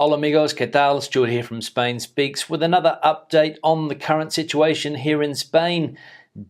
Hola amigos, ¿qué tal? Stuart here from Spain Speaks with another update on the current situation here in Spain.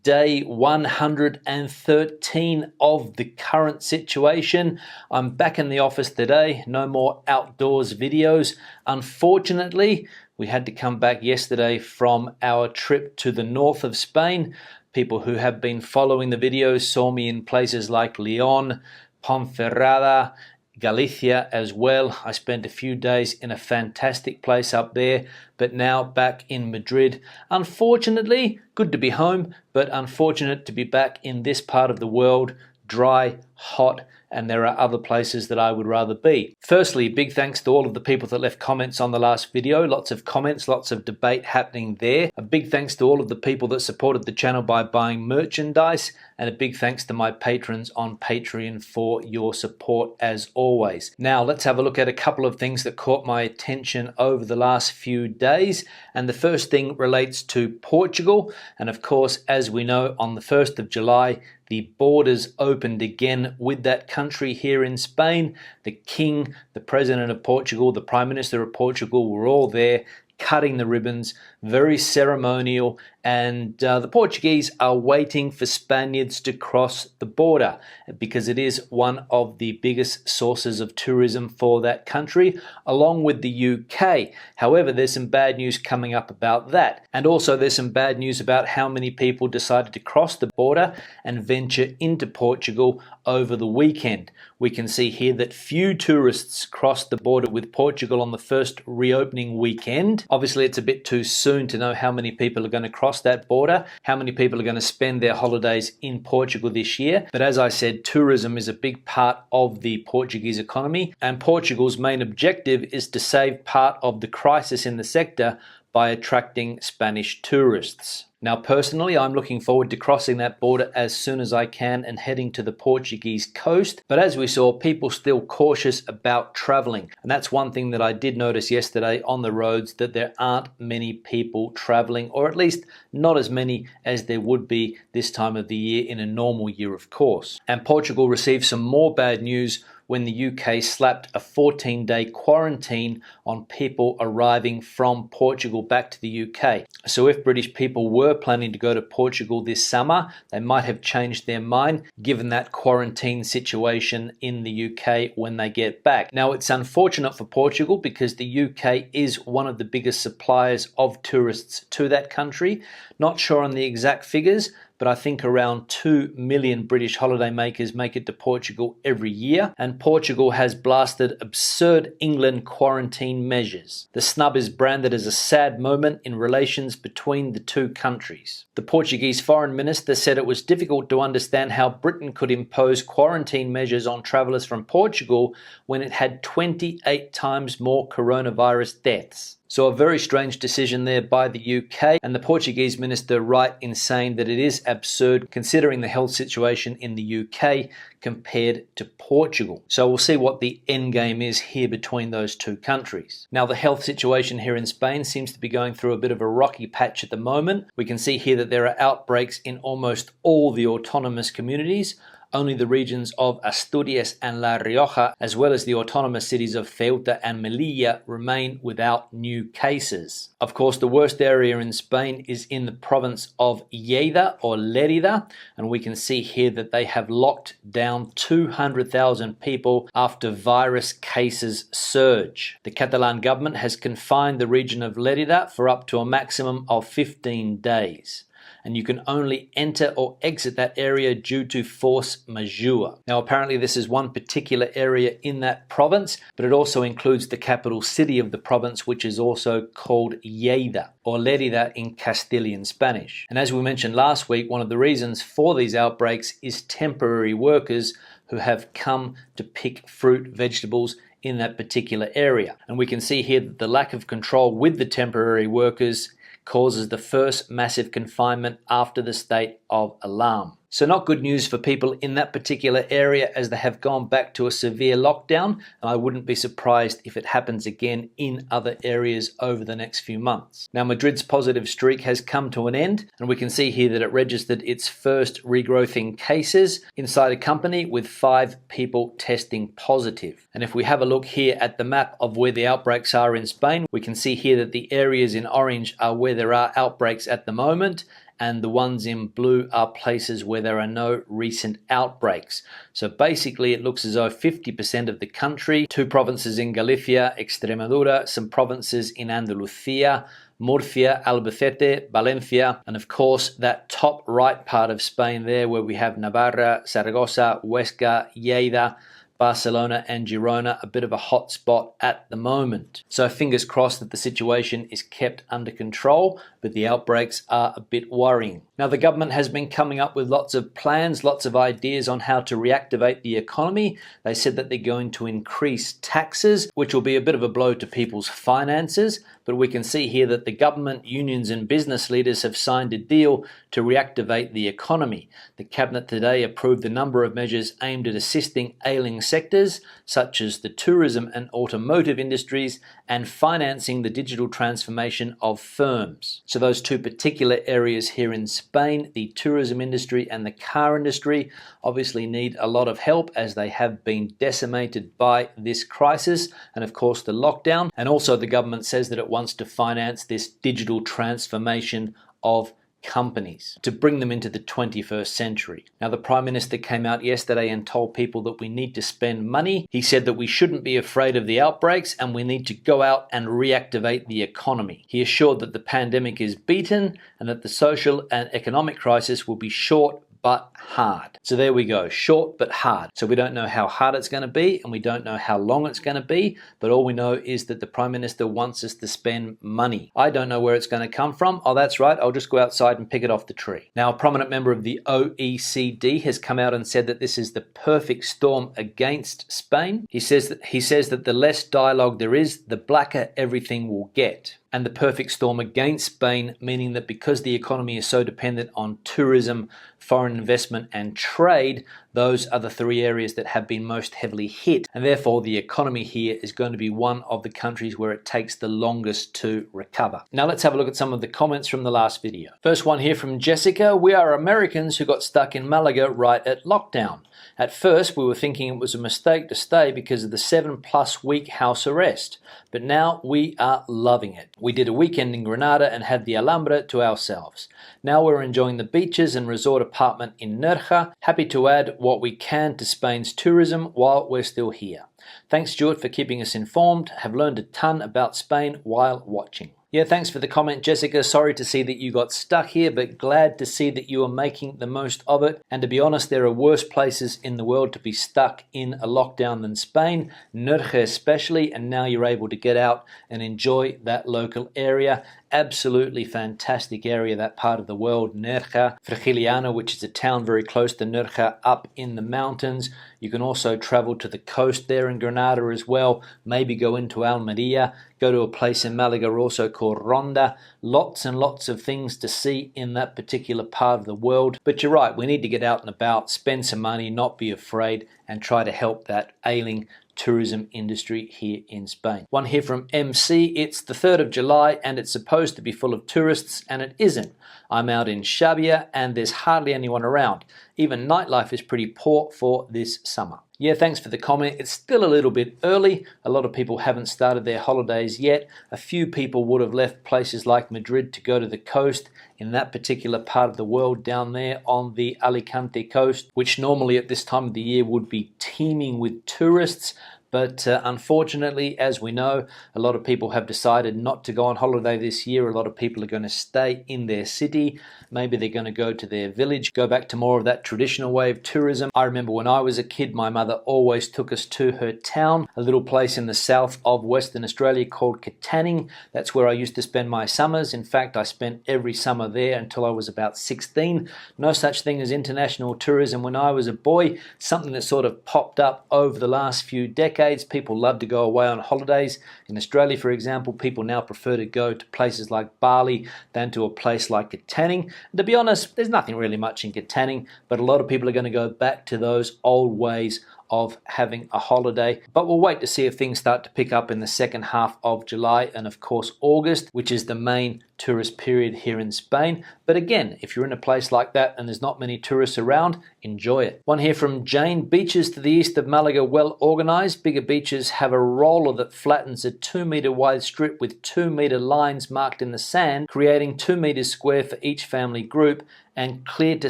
Day 113 of the current situation. I'm back in the office today, no more outdoors videos. Unfortunately, we had to come back yesterday from our trip to the north of Spain. People who have been following the videos saw me in places like León, Ponferrada, Galicia as well. I spent a few days in a fantastic place up there, but now back in Madrid. Unfortunately, good to be home, but unfortunate to be back in this part of the world, dry, hot, and there are other places that I would rather be. Firstly, big thanks to all of the people that left comments on the last video. Lots of comments, lots of debate happening there. A big thanks to all of the people that supported the channel by buying merchandise, and a big thanks to my patrons on Patreon for your support as always. Now let's have a look at a couple of things that caught my attention over the last few days, and the first thing relates to Portugal. And of course, as we know, on the 1st of July the borders opened again with that country here in Spain. The King, the President of Portugal, the Prime Minister of Portugal were all there cutting the ribbons, very ceremonial, and the Portuguese are waiting for Spaniards to cross the border because it is one of the biggest sources of tourism for that country, along with the UK. However, there's some bad news coming up about that, and also there's some bad news about how many people decided to cross the border and venture into Portugal over the weekend. We can see here that few tourists crossed the border with Portugal on the first reopening weekend. Obviously, it's a bit too soon to know how many people are going to cross that border, how many people are going to spend their holidays in Portugal this year. But as I said, tourism is a big part of the Portuguese economy, and Portugal's main objective is to save part of the crisis in the sector by attracting Spanish tourists. Now personally, I'm looking forward to crossing that border as soon as I can and heading to the Portuguese coast. But as we saw, people still cautious about traveling. And that's one thing that I did notice yesterday on the roads, that there aren't many people traveling, or at least not as many as there would be this time of the year in a normal year, of course. And Portugal received some more bad news when the UK slapped a 14-day quarantine on people arriving from Portugal back to the UK. So if British people were planning to go to Portugal this summer, they might have changed their mind given that quarantine situation in the UK when they get back. Now, it's unfortunate for Portugal because the UK is one of the biggest suppliers of tourists to that country. Not sure on the exact figures, but I think around 2 million British holidaymakers make it to Portugal every year, and Portugal has blasted absurd England quarantine measures. The snub is branded as a sad moment in relations between the two countries. The Portuguese foreign minister said it was difficult to understand how Britain could impose quarantine measures on travellers from Portugal when it had 28 times more coronavirus deaths. So a very strange decision there by the UK, and the Portuguese minister right in saying that it is absurd considering the health situation in the UK compared to Portugal. So we'll see what the end game is here between those two countries. Now, the health situation here in Spain seems to be going through a bit of a rocky patch at the moment. We can see here that there are outbreaks in almost all the autonomous communities. Only the regions of Asturias and La Rioja, as well as the autonomous cities of Ceuta and Melilla, remain without new cases. Of course, the worst area in Spain is in the province of Lleida or Lerida, and we can see here that they have locked down 200,000 people after virus cases surge. The Catalan government has confined the region of Lerida for up to a maximum of 15 days. And you can only enter or exit that area due to force majeure. Now, apparently this is one particular area in that province, but it also includes the capital city of the province, which is also called Lleida, or Lerida in Castilian Spanish. And as we mentioned last week, one of the reasons for these outbreaks is temporary workers who have come to pick fruit, vegetables in that particular area. And we can see here that the lack of control with the temporary workers causes the first massive confinement after the state of alarm. So not good news for people in that particular area, as they have gone back to a severe lockdown, and I wouldn't be surprised if it happens again in other areas over the next few months. Now, Madrid's positive streak has come to an end, and we can see here that it registered its first regrowth in cases inside a company with 5 people testing positive. And if we have a look here at the map of where the outbreaks are in Spain, we can see here that the areas in orange are where there are outbreaks at the moment, and the ones in blue are places where there are no recent outbreaks. So basically it looks as though 50% of the country, 2 provinces in Galicia, Extremadura, some provinces in Andalusia, Murcia, Albacete, Valencia, and of course that top right part of Spain there where we have Navarra, Zaragoza, Huesca, Lleida, Barcelona and Girona, a bit of a hot spot at the moment. So fingers crossed that the situation is kept under control, but the outbreaks are a bit worrying. Now, the government has been coming up with lots of plans, lots of ideas on how to reactivate the economy. They said that they're going to increase taxes, which will be a bit of a blow to people's finances, but we can see here that the government, unions and business leaders have signed a deal to reactivate the economy. The cabinet today approved a number of measures aimed at assisting ailing sectors such as the tourism and automotive industries and financing the digital transformation of firms. So those 2 particular areas here in Spain, the tourism industry and the car industry, obviously need a lot of help as they have been decimated by this crisis and of course the lockdown. And also the government says that it wants to finance this digital transformation of companies to bring them into the 21st century. Now, the Prime Minister came out yesterday and told people that we need to spend money. He said that we shouldn't be afraid of the outbreaks and we need to go out and reactivate the economy. He assured that the pandemic is beaten and that the social and economic crisis will be short but hard. So there we go, short but hard. So we don't know how hard it's going to be and we don't know how long it's going to be, but all we know is that the Prime Minister wants us to spend money. I don't know where it's going to come from. Oh, that's right, I'll just go outside and pick it off the tree. Now, a prominent member of the OECD has come out and said that this is the perfect storm against Spain. He says that the less dialogue there is, the blacker everything will get. And the perfect storm against Spain, meaning that because the economy is so dependent on tourism, foreign investment and trade, those are the 3 areas that have been most heavily hit. And therefore the economy here is going to be one of the countries where it takes the longest to recover. Now let's have a look at some of the comments from the last video. First one here from Jessica. We are Americans who got stuck in Malaga right at lockdown. At first, we were thinking it was a mistake to stay because of the 7+ week house arrest, but now we are loving it. We did a weekend in Granada and had the Alhambra to ourselves. Now we're enjoying the beaches and resort apartment in Nerja. Happy to add what we can to Spain's tourism while we're still here. Thanks, Stuart, for keeping us informed. Have learned a ton about Spain while watching. Yeah, thanks for the comment, Jessica. Sorry to see that you got stuck here, but glad to see that you are making the most of it. And to be honest, there are worse places in the world to be stuck in a lockdown than Spain, Nerja especially, and now you're able to get out and enjoy that local area. Absolutely fantastic area, that part of the world, Nerja. Frigiliana, which is a town very close to Nerja up in the mountains. You can also travel to the coast there in Granada as well, maybe go into Almeria, go to a place in Malaga also called Ronda. Lots and lots of things to see in that particular part of the world. But you're right, we need to get out and about, spend some money, not be afraid, and try to help that ailing tourism industry here in Spain. One here from MC. It's the 3rd of July and it's supposed to be full of tourists and it isn't. I'm out in Xàbia and there's hardly anyone around. Even nightlife is pretty poor for this summer. Yeah, thanks for the comment. It's still a little bit early. A lot of people haven't started their holidays yet. A few people would have left places like Madrid to go to the coast in that particular part of the world down there on the Alicante coast, which normally at this time of the year would be teeming with tourists. But unfortunately, as we know, a lot of people have decided not to go on holiday this year. A lot of people are going to stay in their city. Maybe they're going to go to their village, go back to more of that traditional way of tourism. I remember when I was a kid, my mother always took us to her town, a little place in the south of Western Australia called Katanning. That's where I used to spend my summers. In fact, I spent every summer summer there until I was about 16. No such thing as international tourism when I was a boy, something that sort of popped up over the last few decades. People love to go away on holidays. In Australia, for example, people now prefer to go to places like Bali than to a place like Katanning. And to be honest, there's nothing really much in Katanning, but a lot of people are going to go back to those old ways of having a holiday. But we'll wait to see if things start to pick up in the second half of July and of course August, which is the main tourist period here in Spain. But again, if you're in a place like that and there's not many tourists around, enjoy it. One here from Jane. Beaches to the east of Malaga well organized. Bigger beaches have a roller that flattens a 2-meter wide strip with 2-meter lines marked in the sand, creating 2 meters square for each family group and clear to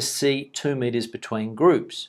see 2 meters between groups.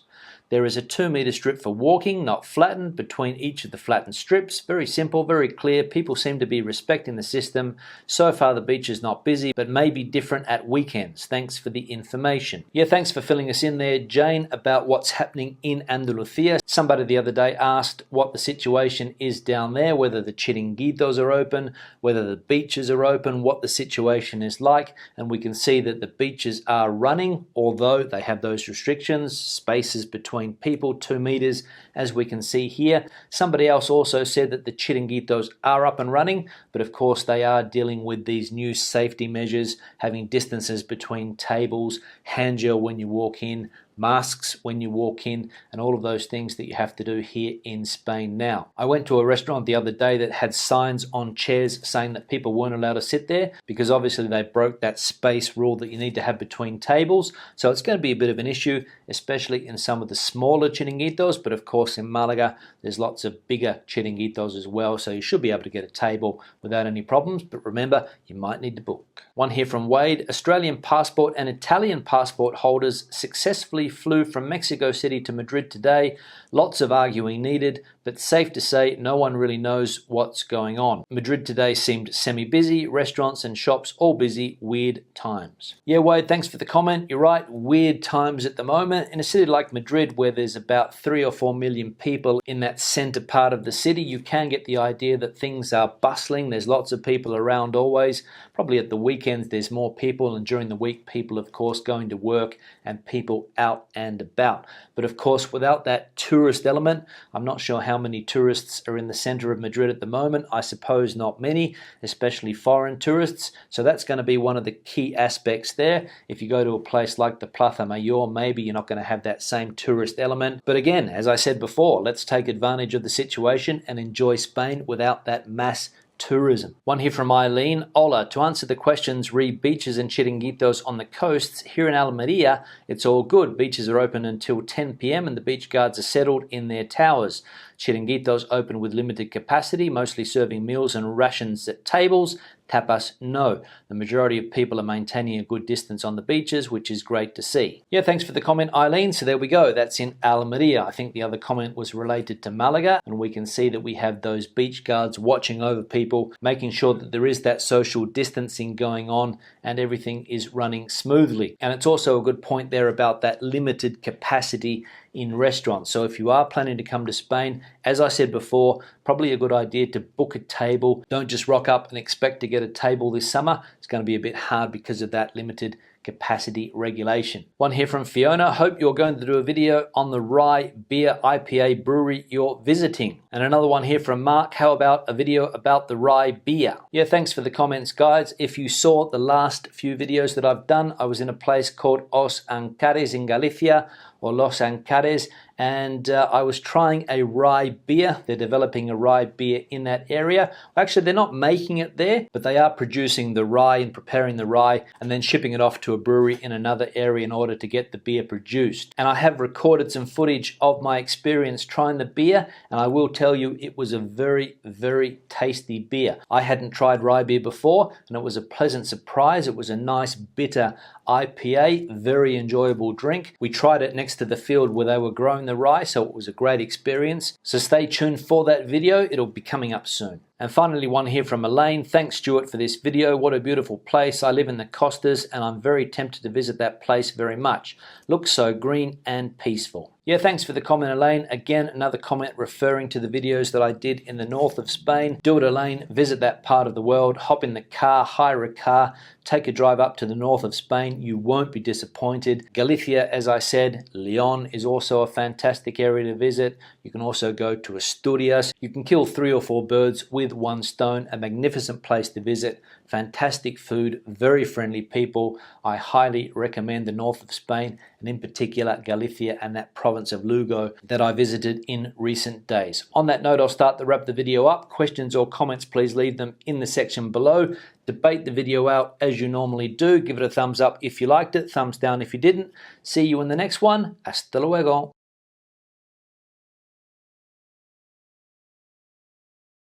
There is a 2-meter strip for walking, not flattened, between each of the flattened strips. Very simple, very clear. People seem to be respecting the system. So far the beach is not busy, but may be different at weekends. Thanks for the information. Yeah, thanks for filling us in there, Jane, about what's happening in Andalusia. Somebody the other day asked what the situation is down there, whether the chiringuitos are open, whether the beaches are open, what the situation is like. And we can see that the beaches are running, although they have those restrictions, spaces between people, 2 meters, as we can see here. Somebody else also said that the chiringuitos are up and running, but of course they are dealing with these new safety measures, having distances between tables, hand gel when you walk in, masks when you walk in, and all of those things that you have to do here in Spain now. I went to a restaurant the other day that had signs on chairs saying that people weren't allowed to sit there because obviously they broke that space rule that you need to have between tables. So it's going to be a bit of an issue, especially in some of the smaller chiringuitos, but of course in Malaga there's lots of bigger chiringuitos as well, so you should be able to get a table without any problems, but remember, you might need to book. One here from Wade. Australian passport and Italian passport holders successfully flew from Mexico City to Madrid today. Lots of arguing needed, but safe to say no one really knows what's going on. Madrid today seemed semi-busy, restaurants and shops all busy, weird times. Yeah, Wade, thanks for the comment. You're right, weird times at the moment. In a city like Madrid, where there's about 3 or 4 million people in that center part of the city, you can get the idea that things are bustling. There's lots of people around always. Probably at the weekends there's more people, and during the week people of course going to work and people out and about. But of course without that tourist element, I'm not sure how many tourists are in the center of Madrid at the moment. I suppose not many, especially foreign tourists. So that's going to be one of the key aspects there. If you go to a place like the Plaza Mayor, maybe you're not going to have that same tourist element. But again, as I said before, let's take advantage of the situation and enjoy Spain without that mass tourism. One here from Eileen. Ola, to answer the questions re beaches and chiringuitos on the coasts, here in Almeria, it's all good. Beaches are open until 10 p.m. and the beach guards are settled in their towers. Chiringuitos open with limited capacity, mostly serving meals and rations at tables. Tapas, no. The majority of people are maintaining a good distance on the beaches, which is great to see. Yeah, thanks for the comment, Eileen. So there we go. That's in Almeria. I think the other comment was related to Malaga, and we can see that we have those beach guards watching over people, making sure that there is that social distancing going on and everything is running smoothly. And it's also a good point there about that limited capacity in restaurants. So if you are planning to come to Spain, as I said before, probably a good idea to book a table. Don't just rock up and expect to get a table this summer. It's going to be a bit hard because of that limited capacity regulation. One here from Fiona. Hope you're going to do a video on the Rye Beer IPA brewery you're visiting. And another one here from Mark. How about a video about the Rye Beer? Yeah, thanks for the comments, guys. If you saw the last few videos that I've done, I was in a place called Os Ancares in Galicia, or Los Ancares, and I was trying a rye beer. They're developing a rye beer in that area. Actually, they're not making it there, but they are producing the rye and preparing the rye and then shipping it off to a brewery in another area in order to get the beer produced. And I have recorded some footage of my experience trying the beer, and I will tell you it was a very, very tasty beer. I hadn't tried rye beer before, and it was a pleasant surprise. It was a nice bitter IPA, very enjoyable drink. We tried it next to the field where they were growing the rye, so it was a great experience. So stay tuned for that video. It'll be coming up soon. And finally, one here from Elaine. Thanks, Stuart, for this video. What a beautiful place. I live in the Costas and I'm very tempted to visit that place very much. Looks so green and peaceful. Yeah, thanks for the comment, Elaine. Again, another comment referring to the videos that I did in the north of Spain. Do it, Elaine. Visit that part of the world. Hop in the car, hire a car, take a drive up to the north of Spain. You won't be disappointed. Galicia, as I said, Leon is also a fantastic area to visit. You can also go to Asturias. You can kill 3 or 4 birds with one stone. A magnificent place to visit. Fantastic food, very friendly people. I highly recommend the north of Spain, and in particular Galicia and that province of Lugo that I visited in recent days. On that note, I'll start to wrap the video up. Questions or comments, please leave them in the section below. Debate the video out as you normally do. Give it a thumbs up if you liked it, thumbs down if you didn't. See you in the next one. Hasta luego.